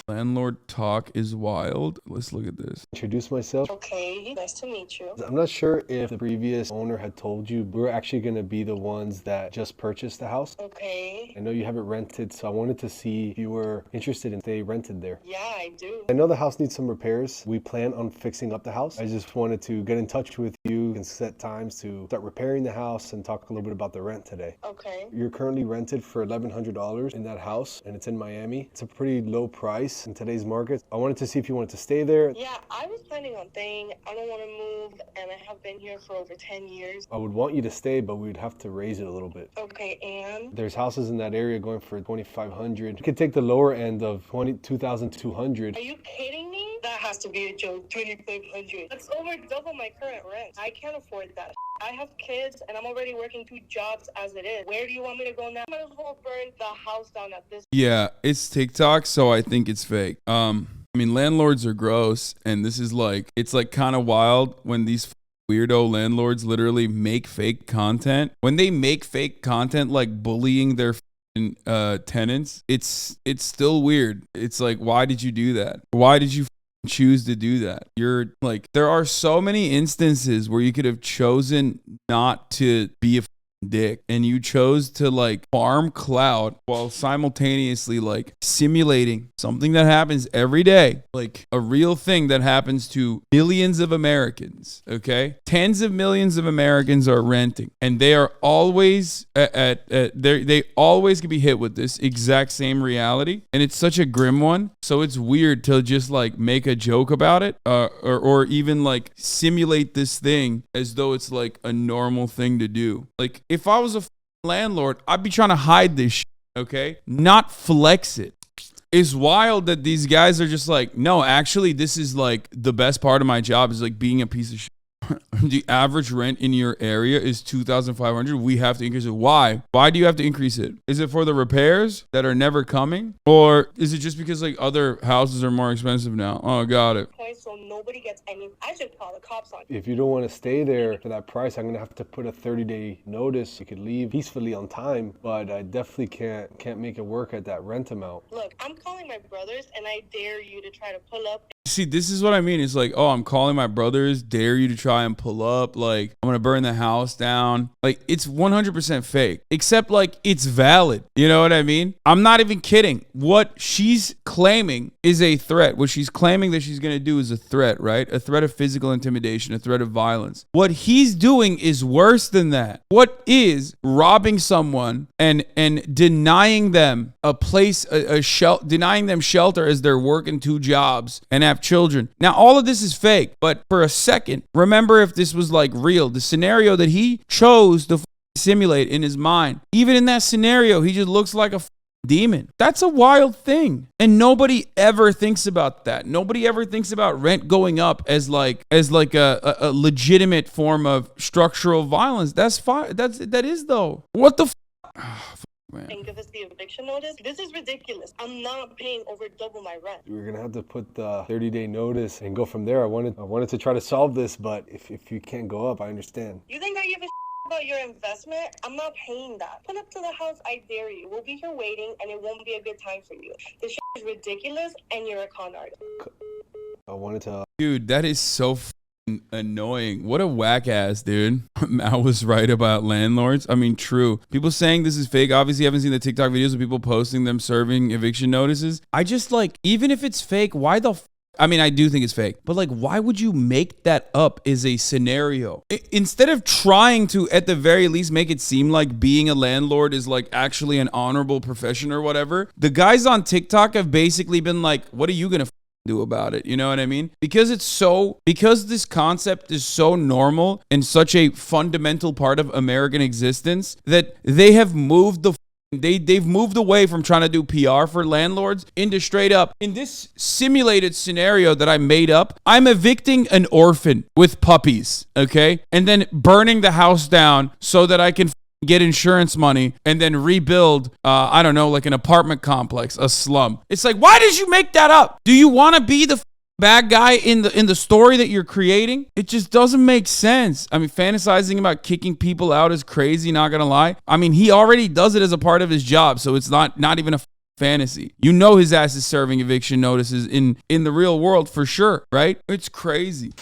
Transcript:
Landlord talk is wild. Let's look at this. Introduce myself. Okay, nice to meet you. I'm not sure if the previous owner had told you, we're actually going to be the ones that just purchased the house. Okay. I know you haven't rented, so I wanted to see if you were interested in stay rented there. Yeah, I do. I know the house needs some repairs. We plan on fixing up the house. I just wanted to get in touch with you and set times to start repairing the house and talk a little bit about the rent today. Okay. You're currently rented for $1,100 in that house, and it's in Miami. It's a pretty low price in today's market. I wanted to see if you wanted to stay there. Yeah, I was planning on staying. I don't want to move, and I have been here for over 10 years. I would want you to stay, but we'd have to raise it a little bit. Okay, and? There's houses in that area going for $2,500. You could take the lower end of $22,200. Are you kidding me? That has to be a joke. $2,500. That's over double my current rent. I can't afford that. I have kids, and I'm already working 2 jobs as it is. Where do you want me to go now? I might as well burn the house down at this. Yeah, it's TikTok, so I think it's fake. I mean, landlords are gross, and this is like, it's like kind of wild when these weirdo landlords literally make fake content. When they make fake content like bullying their tenants, it's still weird. It's like, why did you do that? Why did you choose to do that? You're like, there are so many instances where you could have chosen not to be a dick, and you chose to like farm clout while simultaneously like simulating something that happens every day, like a real thing that happens to millions of Americans. Okay, tens of millions of Americans are renting, and they are always they always can be hit with this exact same reality, and it's such a grim one. So it's weird to just like make a joke about it, or even like simulate this thing as though it's like a normal thing to do. Like, if I was a landlord, I'd be trying to hide this shit, okay? Not flex it. It's wild that these guys are just like, no, actually, this is like the best part of my job is like being a piece of shit. The average rent in your area is $2,500. We have to increase it. Why? Why do you have to increase it? Is it for the repairs that are never coming? Or is it just because like other houses are more expensive now? Oh, got it. So nobody gets any. I should call the cops on you. If you don't want to stay there for that price, I'm gonna have to put a 30-day notice. You could leave peacefully on time, but I definitely can't make it work at that rent amount. Look, I'm calling my brothers, and I dare you to try to pull up. See, this is what I mean. It's like, oh, I'm calling my brothers, dare you to try and pull up. Like, I'm going to burn the house down. Like, it's 100% fake, except like it's valid. You know what I mean? I'm not even kidding. What she's claiming is a threat. What she's claiming that she's going to do is a threat, right? A threat of physical intimidation, a threat of violence. What he's doing is worse than that. What is robbing someone and denying them a place, denying them shelter as they're working 2 jobs and have children. Now, all of this is fake, but for a second, remember if this was like real, the scenario that he chose to simulate in his mind, even in that scenario, he just looks like a demon. That's a wild thing. And nobody ever thinks about that. Nobody ever thinks about rent going up as like a legitimate form of structural violence. That's fine. That is though. What the Man. And give us the eviction notice. This is ridiculous. I'm not paying over double my rent. We're gonna have to put the 30-day notice and go from there. I wanted to try to solve this, but if you can't go up, I understand. You think I give a about your investment? I'm not paying that. Pull up to the house, I dare you. We'll be here waiting, and it won't be a good time for you. This is ridiculous, and you're a con artist. I wanted to. Dude, that is so annoying. What a whack ass, dude. I was right about landlords. I mean, true. People saying this is fake. Obviously, I haven't seen the TikTok videos of people posting them serving eviction notices. I just like, even if it's fake, why the I mean, I do think it's fake, but like, why would you make that up as a scenario? Instead of trying to, at the very least, make it seem like being a landlord is like actually an honorable profession or whatever, the guys on TikTok have basically been like, what are you going to do about it? You know what I mean? Because this concept is so normal and such a fundamental part of American existence that they have moved they've moved away from trying to do PR for landlords into straight up, in this simulated scenario that I made up, I'm evicting an orphan with puppies, okay? And then burning the house down so that I can get insurance money and then rebuild, I don't know, like an apartment complex, a slum. It's like, why did you make that up? Do you want to be the bad guy in the story that you're creating? It just doesn't make sense. I mean, fantasizing about kicking people out is crazy, not gonna lie. I mean, he already does it as a part of his job, so it's not even a fantasy. You know his ass is serving eviction notices in the real world for sure, right? It's crazy.